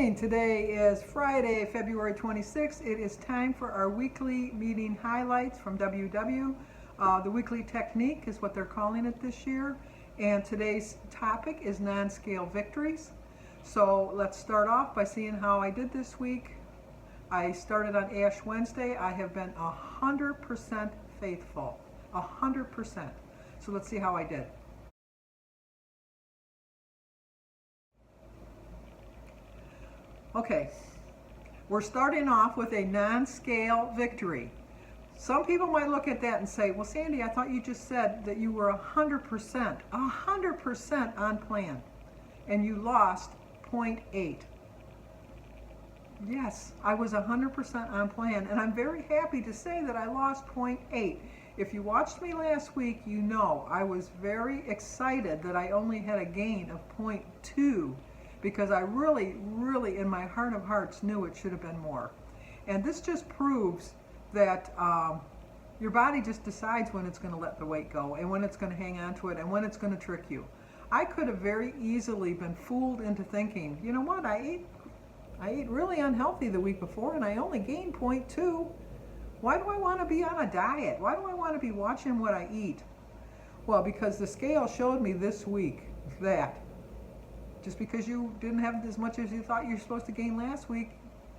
morning. Today is Friday, February 26th. It is time for our weekly meeting highlights from WW. The weekly technique is what they're calling it this year. And today's topic is non-scale victories. So let's start off by seeing how I did this week. I started on Ash Wednesday. I have been 100% faithful. 100%. So let's see how I did. Okay, we're starting off with a non-scale victory. Some people might look at that and say, well, Sandy, I thought you just said that you were 100% on plan, and you lost 0.8. Yes, I was 100% on plan, and I'm very happy to say that I lost 0.8. If you watched me last week, you know I was very excited that I only had a gain of 0.2. because I really, in my heart of hearts, knew it should have been more. And this just proves that your body just decides when it's going to let the weight go and when it's going to hang on to it and when it's going to trick you. I could have very easily been fooled into thinking, you know what, I ate really unhealthy the week before and I only gained 0.2. Why do I want to be on a diet? Why do I want to be watching what I eat? Well, because the scale showed me this week that just because you didn't have as much as you thought you were supposed to gain last week,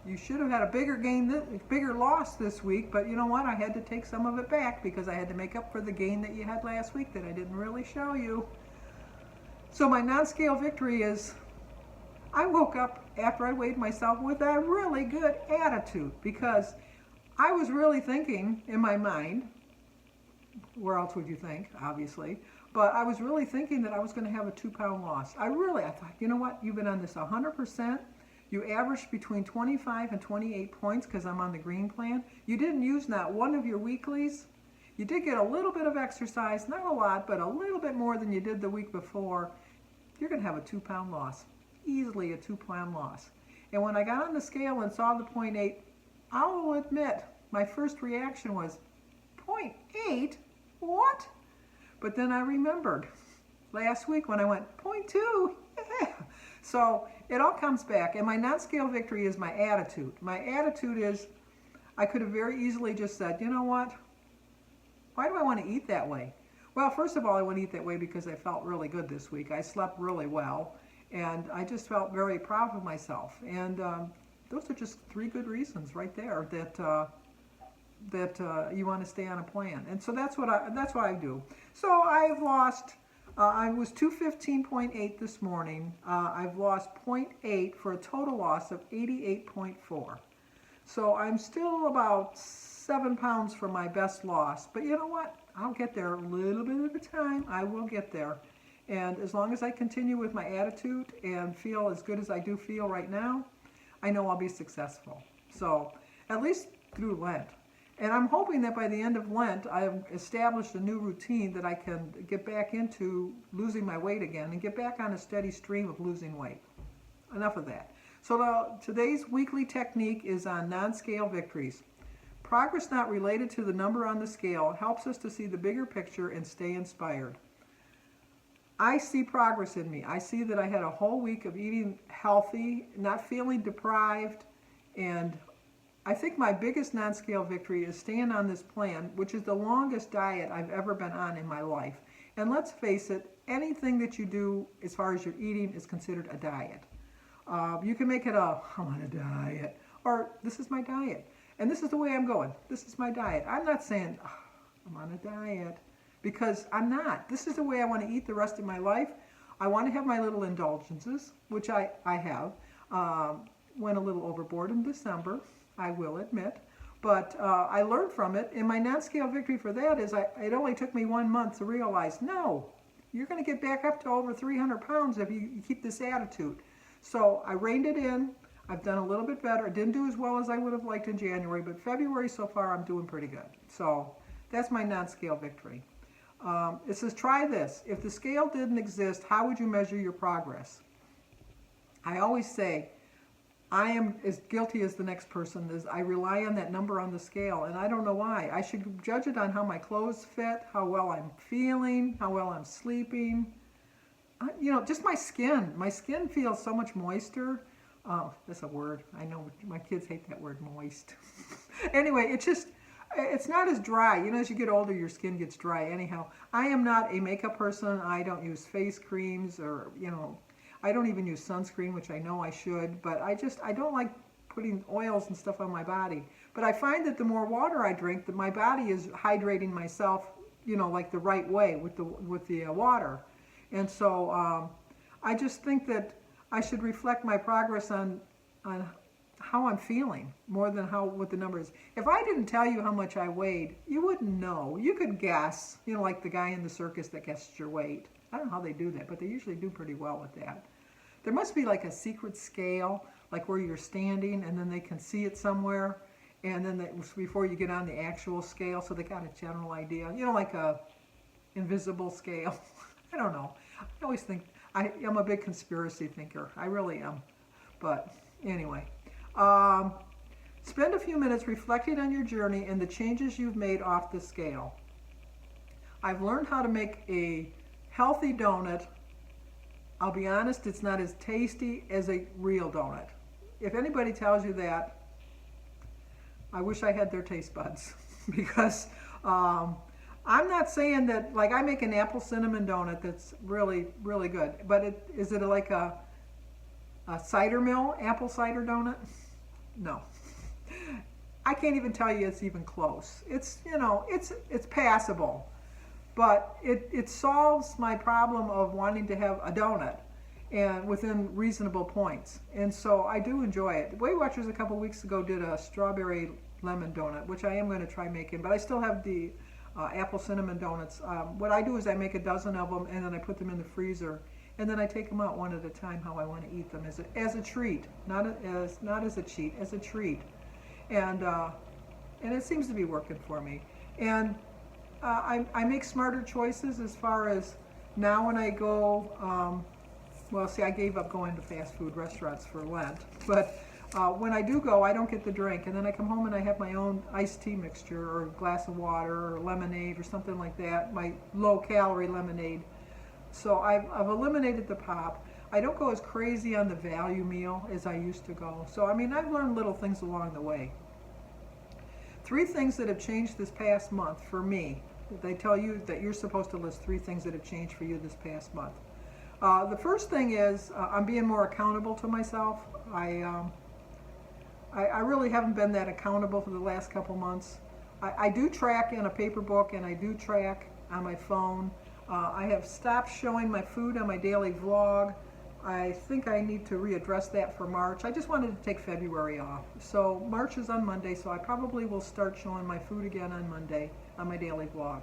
you should have had a bigger loss this week. But you know what? I had to take some of it back because I had to make up for the gain that you had last week that I didn't really show you. So my non-scale victory is I woke up after I weighed myself with a really good attitude because I was really thinking in my mind, where else would you think, obviously, but I was really thinking that I was going to have a 2-pound loss. I thought, you know what, you've been on this 100%. You averaged between 25 and 28 points because I'm on the green plan. You didn't use not one of your weeklies. You did get a little bit of exercise, not a lot, but a little bit more than you did the week before. You're going to have a 2-pound loss, easily a 2-pound loss. And when I got on the scale and saw the 0.8, I will admit, my first reaction was, 0.8? What? But then I remembered last week when I went 0.2, yeah. So it all comes back. And my non-scale victory is my attitude. My attitude is I could have very easily just said, you know what? Why do I want to eat that way? Well, first of all, I want to eat that way because I felt really good this week. I slept really well. And I just felt very proud of myself. And those are just 3 good reasons right there that you want to stay on a plan. And so that's what I do. So I've lost, I was 215.8 this morning. I've lost 0.8 for a total loss of 88.4. So I'm still about 7 pounds from my best loss. But you know what? I'll get there a little bit at a time. I will get there. And as long as I continue with my attitude and feel as good as I do feel right now, I know I'll be successful. So at least through Lent. And I'm hoping that by the end of Lent, I have established a new routine that I can get back into losing my weight again and get back on a steady stream of losing weight. Enough of that. So today's weekly technique is on non-scale victories. Progress not related to the number on the scale helps us to see the bigger picture and stay inspired. I see progress in me. I see that I had a whole week of eating healthy, not feeling deprived, and I think my biggest non-scale victory is staying on this plan, which is the longest diet I've ever been on in my life. And let's face it, anything that you do as far as your eating is considered a diet. You can make it I'm on a diet, or this is my diet, and this is the way I'm going. This is my diet. I'm not saying I'm on a diet because I'm not. This is the way I want to eat the rest of my life. I want to have my little indulgences, which I have. Went a little overboard in December, I will admit, but I learned from it, and my non-scale victory for that is it only took me 1 month to realize, no, you're going to get back up to over 300 pounds if you keep this attitude. So I reined it in. I've done a little bit better. I didn't do as well as I would have liked in January, but February so far I'm doing pretty good. So that's my non-scale victory. It says, try this. If the scale didn't exist, how would you measure your progress? I always say, I am as guilty as the next person is. I rely on that number on the scale, and I don't know why. I should judge it on how my clothes fit, how well I'm feeling, how well I'm sleeping. You know, just my skin. My skin feels so much moister. Oh, that's a word. I know my kids hate that word, moist. Anyway, it's not as dry. You know, as you get older, your skin gets dry. Anyhow, I am not a makeup person. I don't use face creams or, I don't even use sunscreen, which I know I should, but I don't like putting oils and stuff on my body. But I find that the more water I drink, that my body is hydrating myself, like the right way with the water. And so I just think that I should reflect my progress on how I'm feeling more than what the number is. If I didn't tell you how much I weighed, you wouldn't know. You could guess, like the guy in the circus that guesses your weight. I don't know how they do that, but they usually do pretty well with that. There must be like a secret scale, like where you're standing, and then they can see it somewhere, and then before you get on the actual scale, so they got a general idea. Like a invisible scale. I don't know. I always think I'm a big conspiracy thinker. I really am. But anyway, spend a few minutes reflecting on your journey and the changes you've made off the scale. I've learned how to make a healthy donut. I'll be honest, it's not as tasty as a real donut. If anybody tells you that, I wish I had their taste buds because I'm not saying that, like I make an apple cinnamon donut that's really, really good, but is it like a cider mill apple cider donut? No. I can't even tell you it's even close. It's passable, but it solves my problem of wanting to have a donut and within reasonable points. And so I do enjoy it. Weight Watchers a couple weeks ago did a strawberry lemon donut, which I am going to try making, but I still have the apple cinnamon donuts. What I do is I make a dozen of them and then I put them in the freezer, and then I take them out one at a time how I want to eat them as a treat, not as a cheat, as a treat. And it seems to be working for me. And I make smarter choices as far as now when I go. Well, see, I gave up going to fast food restaurants for Lent, but when I do go, I don't get the drink, and then I come home and I have my own iced tea mixture or a glass of water or lemonade or something like that, my low-calorie lemonade. So I've eliminated the pop. I don't go as crazy on the value meal as I used to go. So, I mean, I've learned little things along the way. 3 things that have changed this past month for me. They tell you that you're supposed to list 3 things that have changed for you this past month. The first thing is I'm being more accountable to myself. I really haven't been that accountable for the last couple months. I do track in a paper book and I do track on my phone. I have stopped showing my food on my daily vlog. I think I need to readdress that for March. I just wanted to take February off. So March is on Monday, so I probably will start showing my food again on Monday on my daily vlog.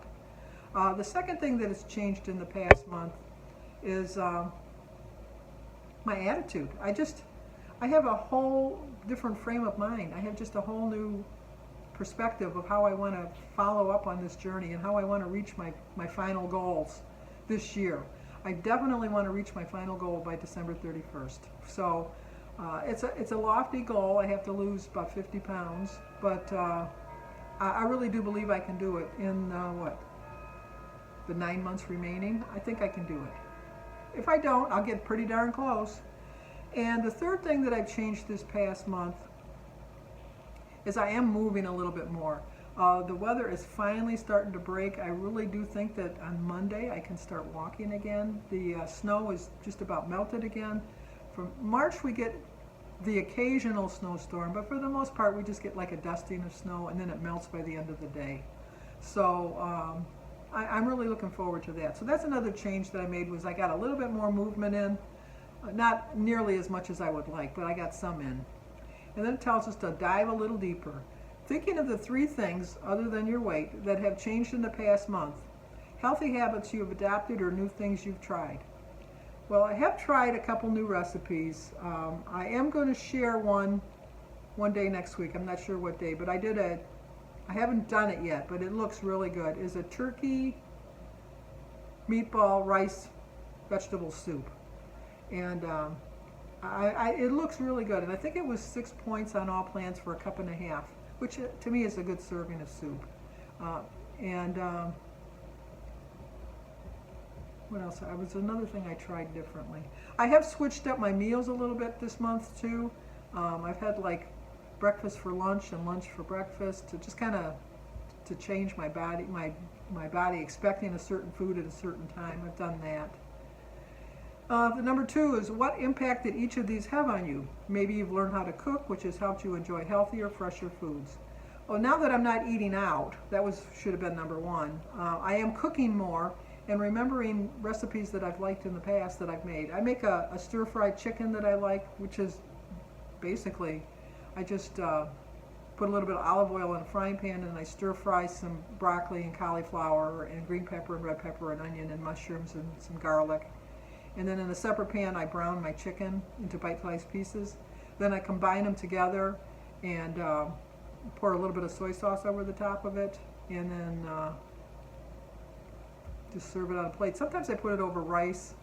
The second thing that has changed in the past month is my attitude. I have a whole different frame of mind. I have just a whole new perspective of how I want to follow up on this journey and how I want to reach my final goals this year. I definitely want to reach my final goal by December 31st. So it's a lofty goal. I have to lose about 50 pounds, but I really do believe I can do it in the 9 months remaining. I think I can do it. If I don't, I'll get pretty darn close. And the third thing that I've changed this past month is I am moving a little bit more. The weather is finally starting to break. I really do think that on Monday I can start walking again. The snow is just about melted again. From March we get the occasional snowstorm, but for the most part we just get like a dusting of snow and then it melts by the end of the day. So I'm really looking forward to that. So that's another change that I made, was I got a little bit more movement in. Not nearly as much as I would like, but I got some in. And then it tells us to dive a little deeper. Thinking of the 3 things, other than your weight, that have changed in the past month. Healthy habits you have adopted or new things you've tried. Well, I have tried a couple new recipes. I am going to share one day next week. I'm not sure what day, but I haven't done it yet, but it looks really good. It's a turkey meatball rice vegetable soup. And it looks really good. And I think it was 6 points on all plans for a cup and a half, which to me is a good serving of soup. What else? I was another thing I tried differently. I have switched up my meals a little bit this month too. I've had like breakfast for lunch and lunch for breakfast to just kind of to change my body, my body expecting a certain food at a certain time. I've done that. The number 2 is what impact did each of these have on you? Maybe you've learned how to cook, which has helped you enjoy healthier, fresher foods. Well, now that I'm not eating out, should have been number 1. I am cooking more and remembering recipes that I've liked in the past that I've made. I make a stir-fried chicken that I like, which is basically, I just put a little bit of olive oil in a frying pan and I stir-fry some broccoli and cauliflower and green pepper and red pepper and onion and mushrooms and some garlic. And then in a separate pan, I brown my chicken into bite-sized pieces. Then I combine them together and pour a little bit of soy sauce over the top of it, and then just serve it on a plate. Sometimes I put it over rice.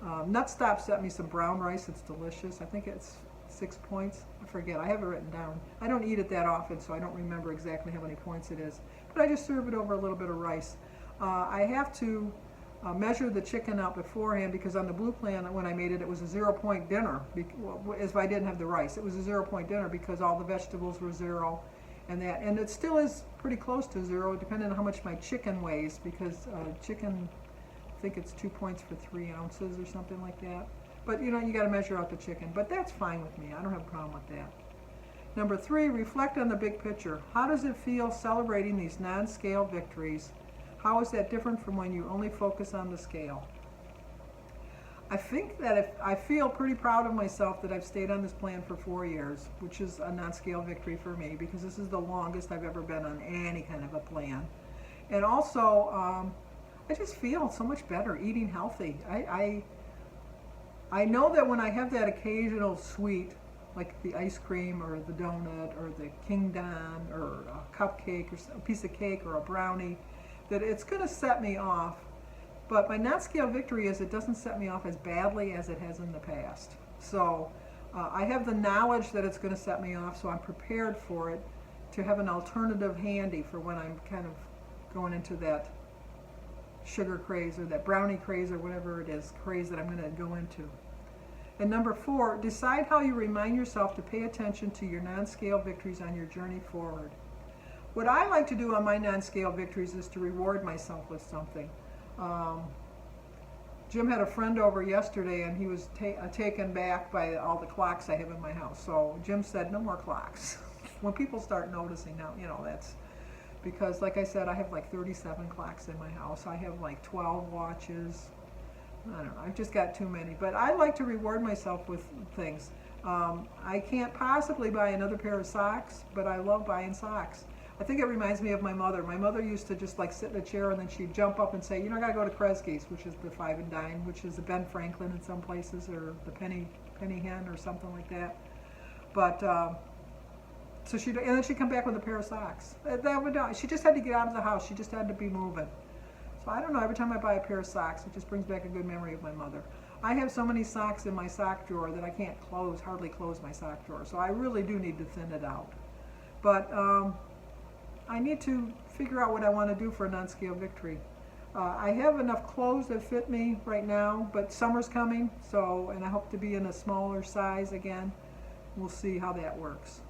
Nutstop sent me some brown rice. It's delicious. I think it's 6 points. I forget. I have it written down. I don't eat it that often, so I don't remember exactly how many points it is. But I just serve it over a little bit of rice. I have to measure the chicken out beforehand because on the blue plan when I made it, it was a 0-point dinner. If I didn't have the rice, it was a 0-point dinner because all the vegetables were 0, and it still is pretty close to 0, depending on how much my chicken weighs. Because chicken, I think it's 2 points for 3 ounces or something like that. But you got to measure out the chicken. But that's fine with me. I don't have a problem with that. Number 3, reflect on the big picture. How does it feel celebrating these non-scale victories? How is that different from when you only focus on the scale? I think that I feel pretty proud of myself that I've stayed on this plan for 4 years, which is a non-scale victory for me because this is the longest I've ever been on any kind of a plan. And also, I just feel so much better eating healthy. I know that when I have that occasional sweet, like the ice cream or the donut or the King Don or a cupcake or a piece of cake or a brownie, that it's going to set me off. But my non-scale victory is it doesn't set me off as badly as it has in the past. So I have the knowledge that it's going to set me off, so I'm prepared for it to have an alternative handy for when I'm kind of going into that sugar craze or that brownie craze or whatever it is, craze that I'm going to go into. And number 4, decide how you remind yourself to pay attention to your non-scale victories on your journey forward. What I like to do on my non-scale victories is to reward myself with something. Jim had a friend over yesterday and he was taken back by all the clocks I have in my house. So Jim said, no more clocks. When people start noticing now, that's because, like I said, I have like 37 clocks in my house. I have like 12 watches. I don't know, I've just got too many. But I like to reward myself with things. I can't possibly buy another pair of socks, but I love buying socks. I think it reminds me of my mother. My mother used to just like sit in a chair and then she'd jump up and say, I gotta go to Kresge's, which is the 5 and Dime, which is the Ben Franklin in some places, or the Penny Hen or something like that. But so and then she'd come back with a pair of socks. She just had to get out of the house. She just had to be moving. So I don't know. Every time I buy a pair of socks, it just brings back a good memory of my mother. I have so many socks in my sock drawer that I can't hardly close my sock drawer. So I really do need to thin it out. But I need to figure out what I want to do for a non-scale victory. I have enough clothes that fit me right now, but summer's coming, and I hope to be in a smaller size again. We'll see how that works.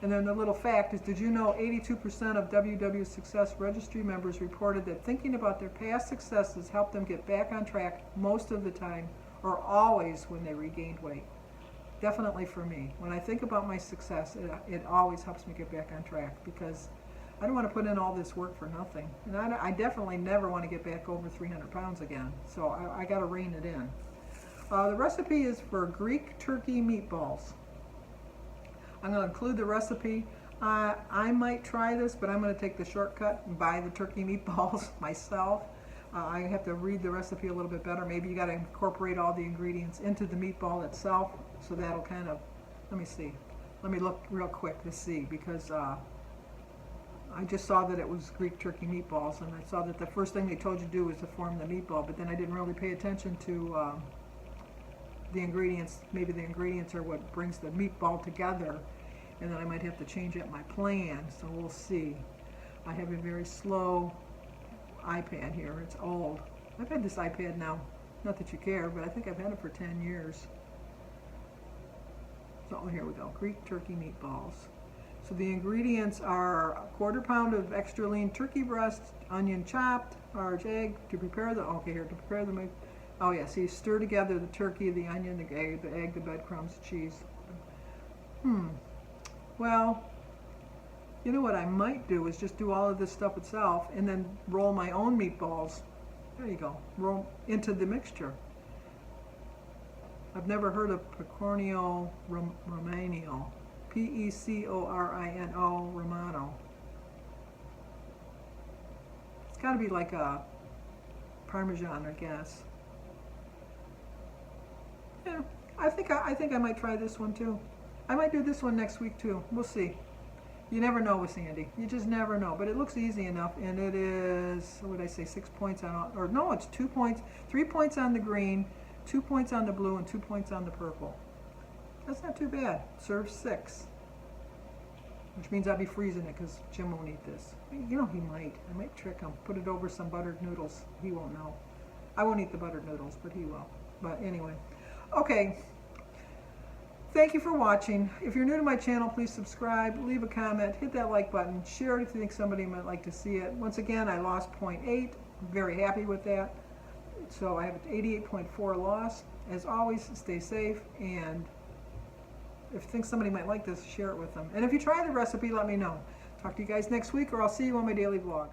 And then the little fact is, did you know 82% of WW Success Registry members reported that thinking about their past successes helped them get back on track most of the time, or always when they regained weight? Definitely for me. When I think about my success, it always helps me get back on track because I don't want to put in all this work for nothing. And I definitely never want to get back over 300 pounds again. So I got to rein it in. The recipe is for Greek turkey meatballs. I'm going to include the recipe. I might try this, but I'm going to take the shortcut and buy the turkey meatballs myself. I have to read the recipe a little bit better. Maybe you got to incorporate all the ingredients into the meatball itself, so that'll kind of, let me see. Let me look real quick to see, because I just saw that it was Greek turkey meatballs, and I saw that the first thing they told you to do was to form the meatball, but then I didn't really pay attention to the ingredients. Maybe the ingredients are what brings the meatball together, and then I might have to change up my plan, so we'll see. I have a very slow iPad here. It's old. I've had this iPad now, not that you care, but I think I've had it for 10 years. So here we go, Greek turkey meatballs. So the ingredients are a 1/4 pound of extra lean turkey breast, onion chopped, large egg to prepare the, okay here, to prepare the, oh yeah, so you stir together the turkey, the onion, the egg, the breadcrumbs, the cheese. Well, you know what I might do is just do all of this stuff itself and then roll my own meatballs. There you go, roll into the mixture. I've never heard of pecorino romano. Pecorino romano. It's got to be like a Parmesan, I guess. Yeah, I think I might try this one too. I might do this one next week too. We'll see. You never know with Sandy. You just never know. But it looks easy enough, and it is, what did I say, 6 points on, or no, it's 2 points, 3 points on the green, 2 points on the blue, and 2 points on the purple. That's not too bad. Serve 6. Which means I'll be freezing it because Jim won't eat this. You know, he might. I might trick him. Put it over some buttered noodles. He won't know. I won't eat the buttered noodles, but he will. But anyway. Okay. Thank you for watching. If you're new to my channel, please subscribe, leave a comment, hit that like button, share it if you think somebody might like to see it. Once again, I lost 0.8. I'm very happy with that. So I have 88.4 loss. As always, stay safe, and if you think somebody might like this, share it with them. And if you try the recipe, let me know. Talk to you guys next week, or I'll see you on my daily vlog.